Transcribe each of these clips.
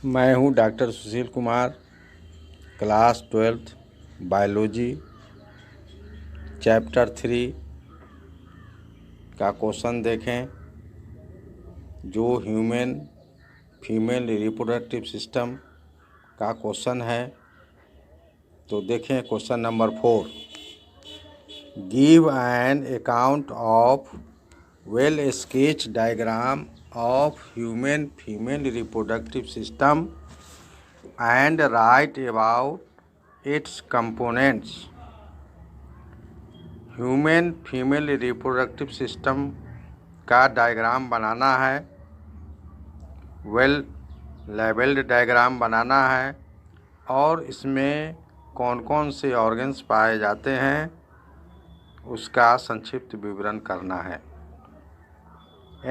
मैं हूँ doctor Sushil Kumar. Class 12th biology chapter 3 का क्वेश्चन देखें, जो ह्यूमन फीमेल रिप्रोडक्टिव सिस्टम का क्वेश्चन है। तो देखें question number 4। Give an account of well sketch diagram of human female reproductive system and write about its components। Human female reproductive system का diagram बनाना है, वेल लेबल्ड डायग्राम बनाना है, और इसमें कौन कौन से ऑर्गन्स पाए जाते हैं उसका संक्षिप्त विवरण करना है।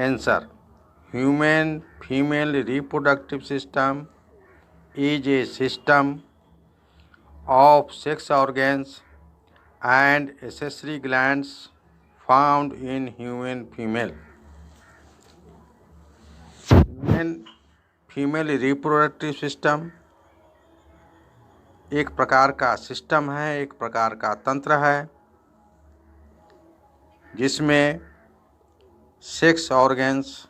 Answer: human female reproductive system is a system of sex organs and accessory glands found in human female। Human female reproductive system एक प्रकार का सिस्टम है, एक प्रकार का तंत्र है, जिसमें सेक्स ऑर्गन्स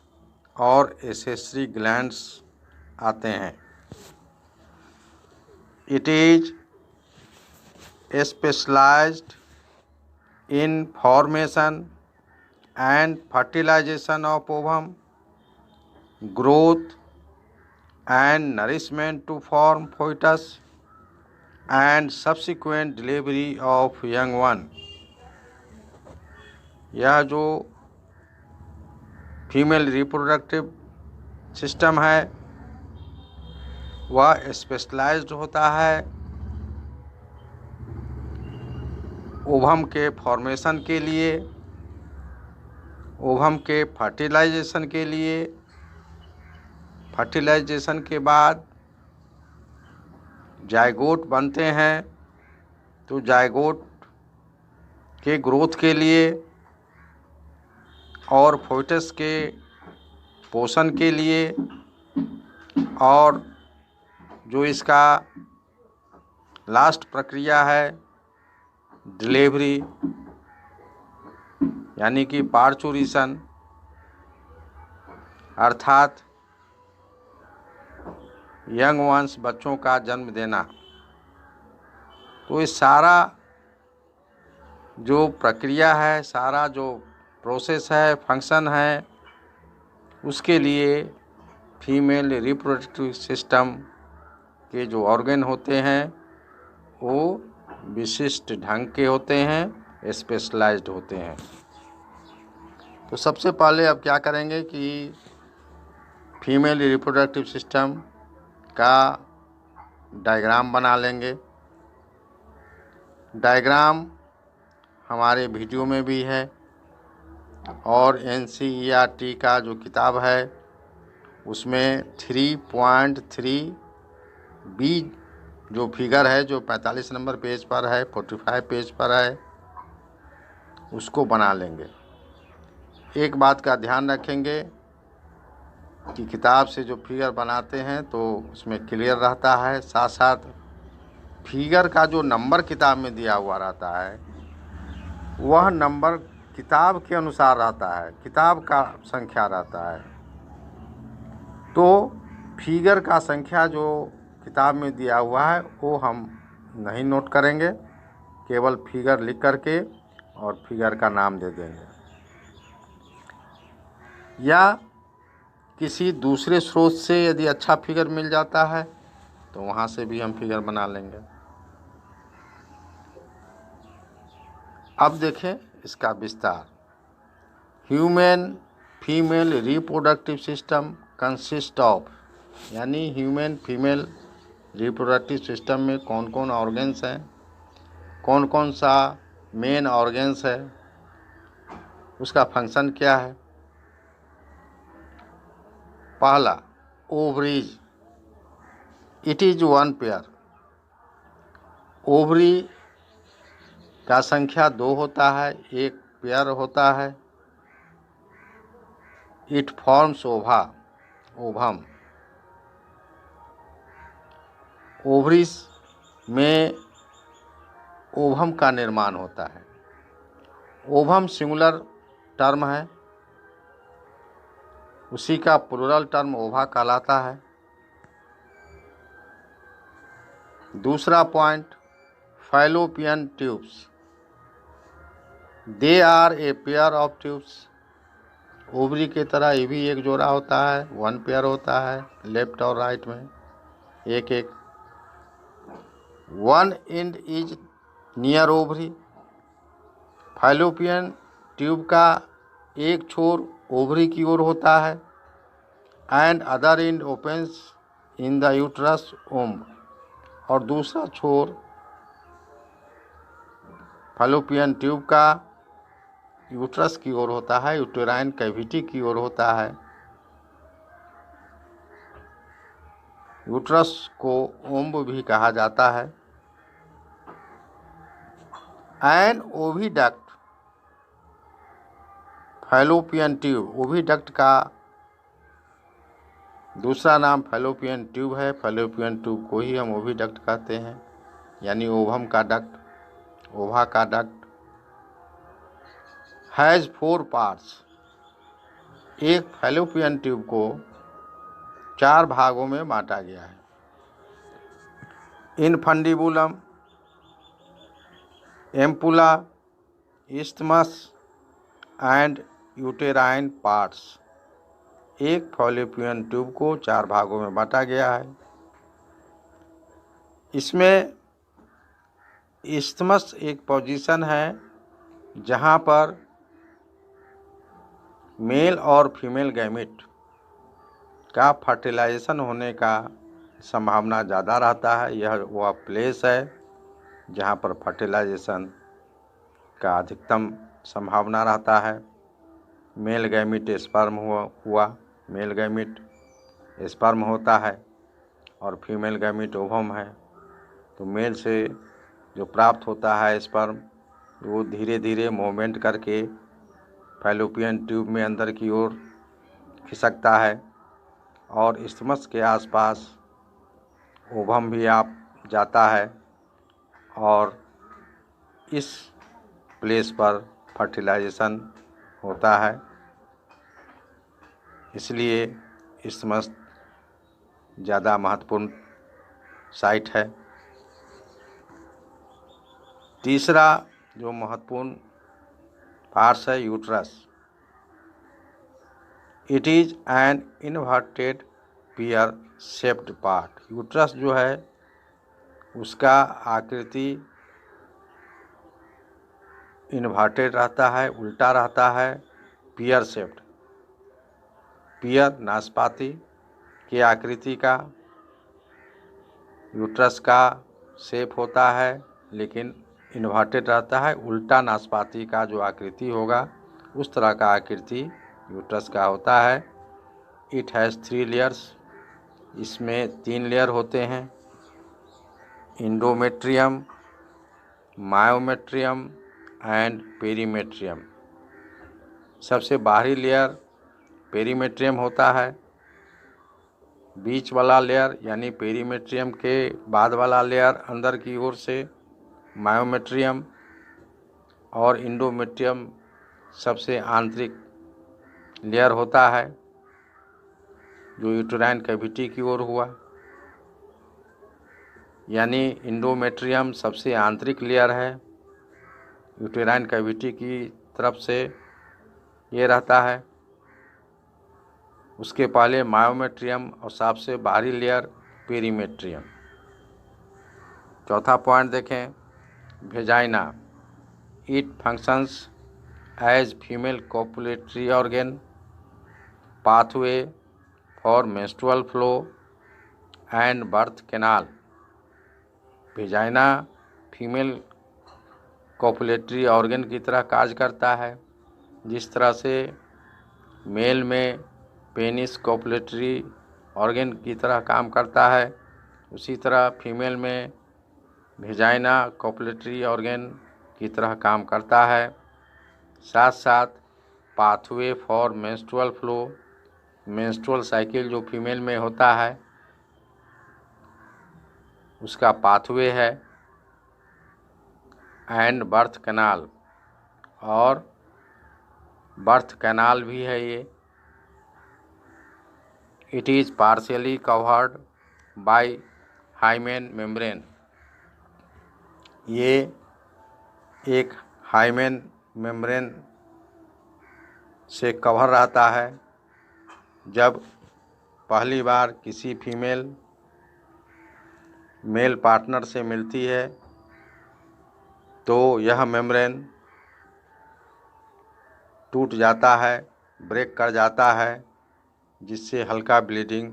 और एसेसरी ग्लैंड्स आते हैं। It is specialized in formation and fertilization of ovum, growth and nourishment to form fetus, and subsequent delivery of young one। यह जो फीमेल रिप्रोडक्टिव सिस्टम है वह स्पेशलाइज्ड होता है ओवम के फॉर्मेशन के लिए, ओवम के फर्टिलाइजेशन के लिए, फर्टिलाइजेशन के बाद जायगोट बनते हैं, तो जायगोट के ग्रोथ के लिए और फोइटस के पोषण के लिए, और जो इसका लास्ट प्रक्रिया है डिलीवरी यानी कि पार्चुरेशन, अर्थात यंग वंस बच्चों का जन्म देना। तो ये सारा जो प्रक्रिया है, सारा जो प्रोसेस है, फंक्शन है, उसके लिए फीमेल रिप्रोडक्टिव सिस्टम के जो ऑर्गन होते हैं वो विशिष्ट ढंग के होते हैं, स्पेशलाइज्ड होते हैं। तो सबसे पहले अब क्या करेंगे कि फीमेल रिप्रोडक्टिव सिस्टम का डायग्राम बना लेंगे। डायग्राम हमारे वीडियो में भी है, और NCERT का जो किताब है उसमें 3.3B जो फिगर है, जो 45 नंबर पेज पर है, 45 पेज पर है, उसको बना लेंगे। एक बात का ध्यान रखेंगे कि किताब से जो फिगर बनाते हैं तो उसमें क्लियर रहता है, साथ साथ फिगर का जो नंबर किताब में दिया हुआ रहता है वह नंबर किताब के अनुसार रहता है, किताब का संख्या रहता है। तो फिगर का संख्या जो किताब में दिया हुआ है वो हम नहीं नोट करेंगे, केवल फिगर लिख करके और फिगर का नाम दे देंगे, या किसी दूसरे स्रोत से यदि अच्छा फिगर मिल जाता है तो वहाँ से भी हम फिगर बना लेंगे। अब देखें इसका विस्तार। Human female reproductive system consist of, यानी ह्यूमन फीमेल रिप्रोडक्टिव सिस्टम में कौन कौन ऑर्गन्स हैं, कौन कौन सा मेन ऑर्गन्स है, उसका फंक्शन क्या है। पहला, ovaries, it is one pair. Ovary का संख्या 2 होता है, एक पेयर होता है। इट फॉर्म्स ओवा, ओवम। ओवरीज में ओवम का निर्माण होता है। ओवम सिंगुलर टर्म है, उसी का प्लूरल टर्म ओवा कहलाता है। दूसरा point, Fallopian tubes, they are a pair of tubes. Ovary की तरह ये भी एक जोड़ा होता है, वन पेयर होता है, लेफ्ट और राइट में एक एक। One end is near ovary. Fallopian tube का एक छोर ओवरी की ओर होता है। And other end opens in the uterus womb, और दूसरा छोर फैलोपियन ट्यूब का यूट्रस की ओर होता है, यूटेराइन कैविटी की ओर होता है। यूट्रस को ओम्ब भी कहा जाता है। An oviduct, Fallopian tube, oviduct का दूसरा नाम फैलोपियन ट्यूब है। फैलोपियन ट्यूब को ही हम ओविडक्ट कहते हैं, यानी ओवम का डक्ट, ओवा का डक्ट। Has 4 parts. एक फैलोपियन ट्यूब को 4 भागों में बांटा गया है। Infundibulum, ampulla, isthmus and uterine parts. एक फैलोपियन ट्यूब को 4 भागों में बांटा गया है। इसमें इस्थमस एक पोजीशन है जहां पर मेल और फीमेल गैमेट का फर्टिलाइजेशन होने का संभावना ज़्यादा रहता है। यह वह प्लेस है जहाँ पर फर्टिलाइजेशन का अधिकतम संभावना रहता है। मेल गैमेट स्पर्म हुआ, मेल गैमेट स्पर्म होता है और फीमेल गैमेट ओवम है। तो मेल से जो प्राप्त होता है स्पर्म, वो धीरे धीरे मूवमेंट करके फैलोपियन ट्यूब में अंदर की ओर खिसकता है और इस्थमस के आसपास ओवम भी आप जाता है और इस प्लेस पर फर्टिलाइजेशन होता है। इसलिए इस्थमस ज़्यादा महत्वपूर्ण साइट है। तीसरा जो महत्वपूर्ण पार्ट्स है, uterus. It is an inverted pear shaped part. Uterus जो है उसका आकृति इन्वर्टेड रहता है, उल्टा रहता है, पियर शेप्ड। पियर नाशपाती की आकृति का यूट्रस का शेप होता है, लेकिन इन्वर्टेड रहता है। उल्टा नाशपाती का जो आकृति होगा उस तरह का आकृति यूट्रस का होता है। It has 3 layers. इसमें 3 लेयर होते हैं, इंडोमेट्रियम, मायोमेट्रियम एंड पेरीमेट्रियम। सबसे बाहरी लेयर पेरीमेट्रियम होता है। बीच वाला लेयर यानी पेरीमेट्रियम के बाद वाला लेयर अंदर की ओर से मायोमेट्रियम, और इंडोमेट्रियम सबसे आंतरिक लेयर होता है जो यूटेराइन कैविटी की ओर हुआ। यानी इंडोमेट्रियम सबसे आंतरिक लेयर है, यूटेराइन कैविटी की तरफ से ये रहता है। उसके पहले मायोमेट्रियम और सबसे बाहरी लेयर पेरीमेट्रियम। चौथा पॉइंट देखें, vagina. It functions as female copulatory organ, pathway for menstrual flow and birth canal. Vagina female copulatory organ की तरह कार्य करता है। जिस तरह से मेल में पेनिस कोपुलेटरी ऑर्गन की तरह काम करता है, उसी तरह फीमेल में वेजाइना कोपुलेटरी ऑर्गन की तरह काम करता है। साथ साथ pathway for menstrual flow, menstrual cycle जो फीमेल में होता है उसका पाथवे है एंड बर्थ कैनाल, और बर्थ कैनाल भी है ये। It is partially covered by hymen membrane. ये एक हाइमेन मेम्ब्रेन से कवर रहता है। जब पहली बार किसी फीमेल मेल पार्टनर से मिलती है तो यह मेम्ब्रेन टूट जाता है, ब्रेक कर जाता है, जिससे हल्का ब्लीडिंग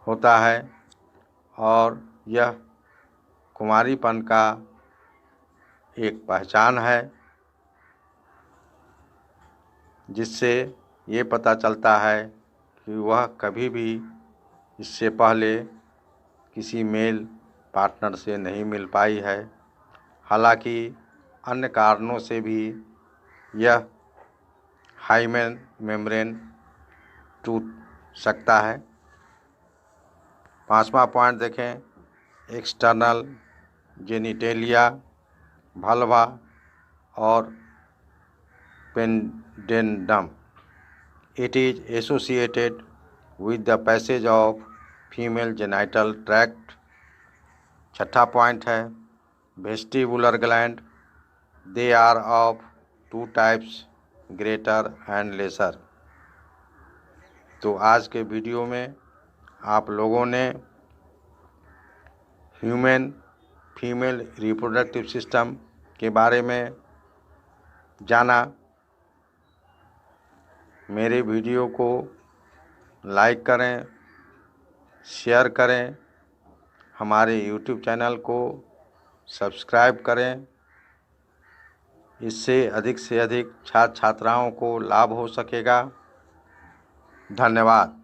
होता है, और यह कुंवारीपन का एक पहचान है, जिससे ये पता चलता है कि वह कभी भी इससे पहले किसी मेल पार्टनर से नहीं मिल पाई है। हालांकि अन्य कारणों से भी यह हाइमेन मेम्ब्रेन टूट सकता है। 5वां पॉइंट देखें, एक्सटर्नल जेनिटेलिया, वल्वा और pudendum. It is associated with the passage of female genital tract। 6वां पॉइंट है vestibular gland. They are of 2 types, greater and lesser. तो आज के वीडियो में आप लोगों ने ह्यूमन फीमेल रिप्रोडक्टिव सिस्टम के बारे में जाना। मेरे वीडियो को लाइक करें, शेयर करें, हमारे YouTube चैनल को सब्सक्राइब करें। इससे अधिक से अधिक छात्र छात्राओं को लाभ हो सकेगा। धन्यवाद।